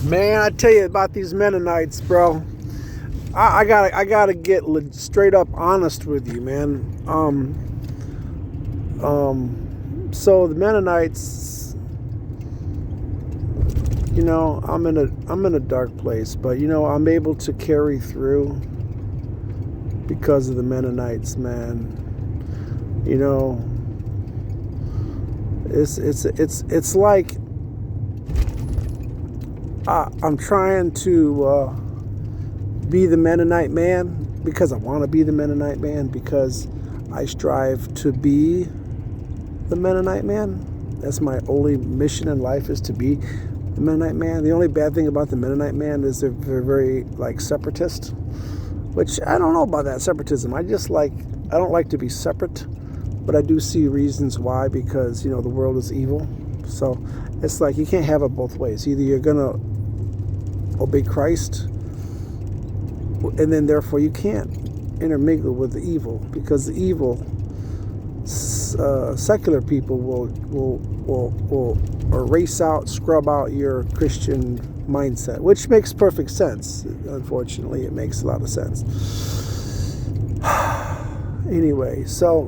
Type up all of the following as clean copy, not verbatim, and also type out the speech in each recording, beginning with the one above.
Man, I tell you about these Mennonites, bro. I gotta get straight up honest with you, man. So the Mennonites, I'm in a dark place, but I'm able to carry through because of the Mennonites, man. You know, it's like I'm trying to be the Mennonite man because I want to be the Mennonite man because I strive to be the Mennonite man. That's my only mission in life, is to be the Mennonite man. The only bad thing about the Mennonite man is they're very like separatist, which I don't know about that separatism. I don't like to be separate, but I do see reasons why, because the world is evil. So it's like you can't have it both ways. Either you're gonna obey Christ, and then therefore you can't intermingle with the evil, because the evil secular people will erase out, scrub out your Christian mindset, which makes perfect sense. Unfortunately, it makes a lot of sense. Anyway, so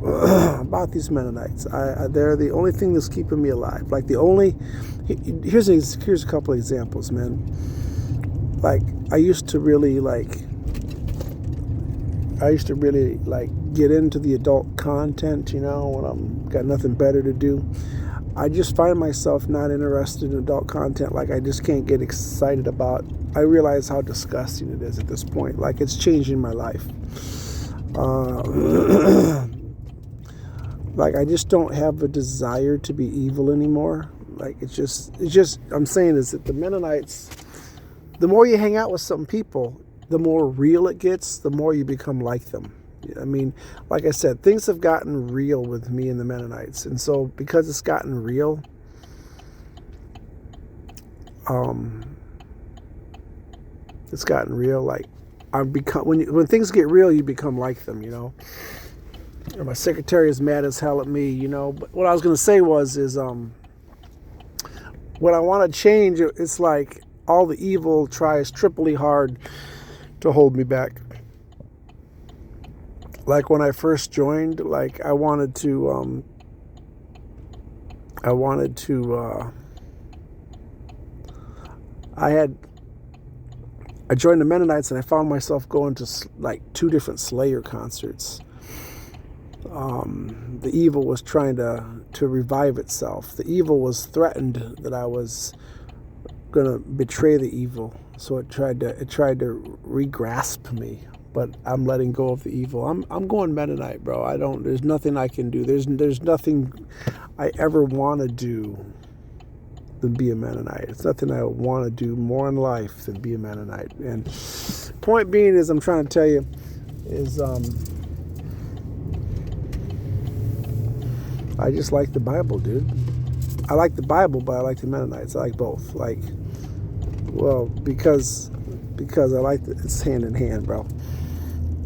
about these Mennonites, they're the only thing that's keeping me alive. Like here's a couple of examples, man. Like I used to really get into the adult content, when I'm got nothing better to do. I just find myself not interested in adult content. Like I just can't get excited about. I realize how disgusting it is at this point. Like it's changing my life. Like I just don't have a desire to be evil anymore. Like it's just I'm saying is that the Mennonites, the more you hang out with some people, the more real it gets, the more you become like them. I mean, like I said, things have gotten real with me and the Mennonites. And so because it's gotten real, like when things get real, you become like them, Or my secretary is mad as hell at me, But what I was going to say is when I want to change, it's like all the evil tries triply hard to hold me back. Like when I first joined, like I joined the Mennonites and I found myself going to like 2 different Slayer concerts. The evil was trying to revive itself. The evil was threatened that I was gonna betray the evil, so it tried to re-grasp me. But I'm letting go of the evil. I'm going Mennonite, bro. There's nothing I can do. There's nothing I ever want to do than be a Mennonite. It's nothing I want to do more in life than be a Mennonite. And point being is, I'm trying to tell you is I just like the Bible, dude. I like the Bible, but I like the Mennonites. I like both. Because I like it's hand in hand, bro.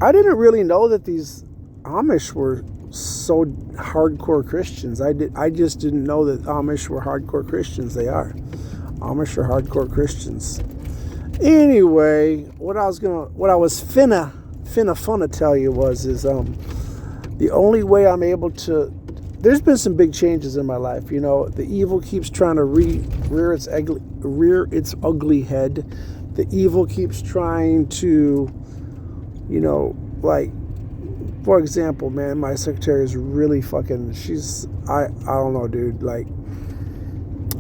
I didn't really know that these Amish were so hardcore Christians. I just didn't know that Amish were hardcore Christians. They are. Amish are hardcore Christians. Anyway, what I was finna tell you is the only way I'm able to. There's been some big changes in my life. The evil keeps trying to rear its ugly head. The evil keeps trying to, like, for example, man, my secretary is really fucking, I don't know, dude. Like,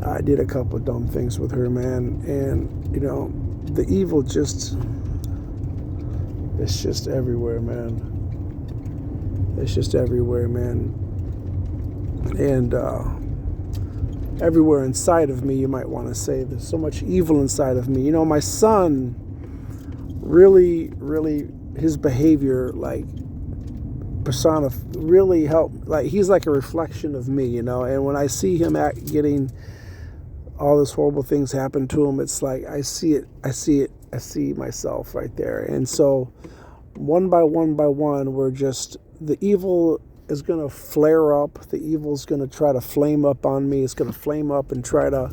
I did a couple of dumb things with her, man. And, the evil it's just everywhere, man. It's just everywhere, man. And everywhere inside of me, you might want to say, there's so much evil inside of me. My son really, his behavior, like, really helped. Like, he's like a reflection of me, and when I see him getting all these horrible things happen to him, it's like I see myself right there. And so one by one, the evil is going to flare up. The evil is going to try to flame up on me. It's going to flame up and try to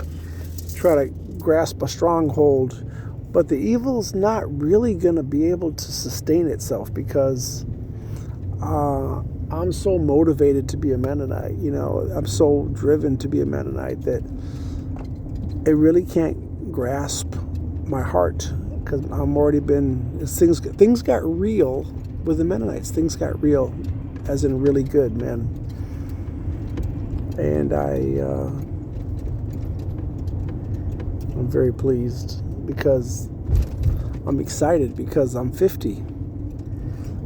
grasp a stronghold, but the evil's not really going to be able to sustain itself because I'm so motivated to be a Mennonite. I'm so driven to be a Mennonite that it really can't grasp my heart because I'm already been things got real with the Mennonites. Things got real, as in really good, man. And I'm very pleased because I'm excited because I'm 50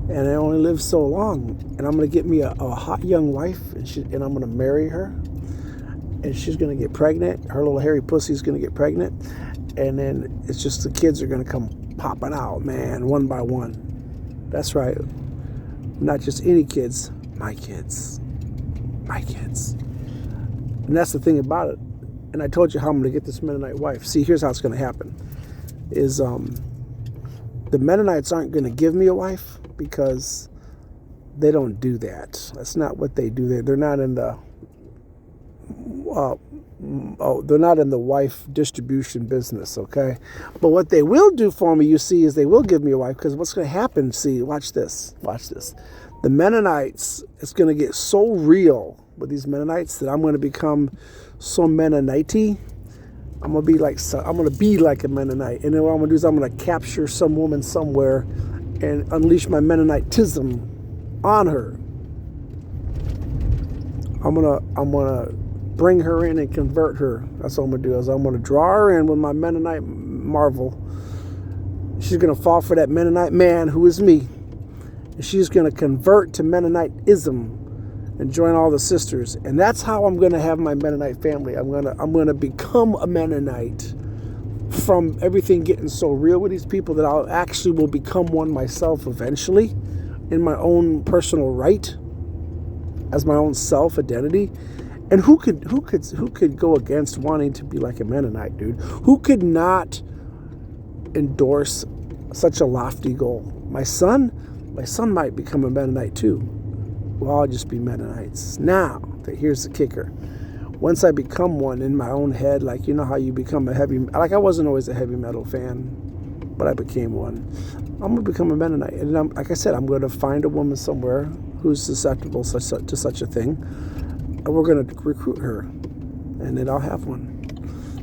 and I only live so long, and I'm gonna get me a hot young wife, and I'm gonna marry her, and she's gonna get pregnant. Her little hairy pussy's gonna get pregnant, and then it's just the kids are gonna come popping out, man, one by one. That's right, not just any kids, my kids, and that's the thing about it. And I told you how I'm gonna get this Mennonite wife. See, here's how it's gonna happen: is the Mennonites aren't gonna give me a wife because they don't do that. That's not what they do. They're not in the they're not in the wife distribution business, okay? But what they will do for me, you see, is they will give me a wife, because what's going to happen, see, watch this. The Mennonites, it's going to get so real with these Mennonites that I'm going to become so Mennonite-y. I'm going to be like a Mennonite. And then what I'm going to do is I'm going to capture some woman somewhere and unleash my Mennonitism on her. I'm gonna bring her in and convert her. That's what I'm gonna do. Is I'm gonna draw her in with my Mennonite marvel. She's gonna fall for that Mennonite man who is me, and she's gonna convert to Mennonitism and join all the sisters. And that's how I'm gonna have my Mennonite family. I'm gonna become a Mennonite from everything getting so real with these people that I'll actually will become one myself eventually, in my own personal right, as my own self identity. And who could go against wanting to be like a Mennonite, dude? Who could not endorse such a lofty goal? My son might become a Mennonite too. We'll all just be Mennonites. Now, here's the kicker. Once I become one in my own head, like, you know how you become I wasn't always a heavy metal fan, but I became one. I'm going to become a Mennonite. And like I said, I'm going to find a woman somewhere who's susceptible to such a thing, and we're going to recruit her, and then I'll have one.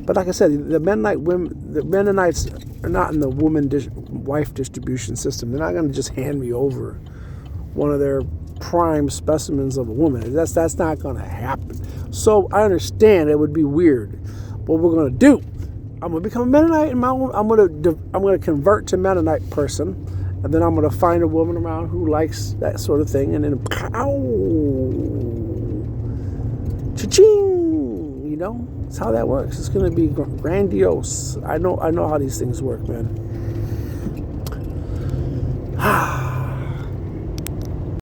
But like I said, the Mennonites are not in the wife distribution system. They're not going to just hand me over one of their prime specimens of a woman. That's not going to happen. So I understand it would be weird. What we're going to do, I'm going to become a Mennonite in my own. I'm going to convert to Mennonite person, and then I'm going to find a woman around who likes that sort of thing, and then pow, cha-ching. That's how that works. It's going to be grandiose. I know how these things work, man.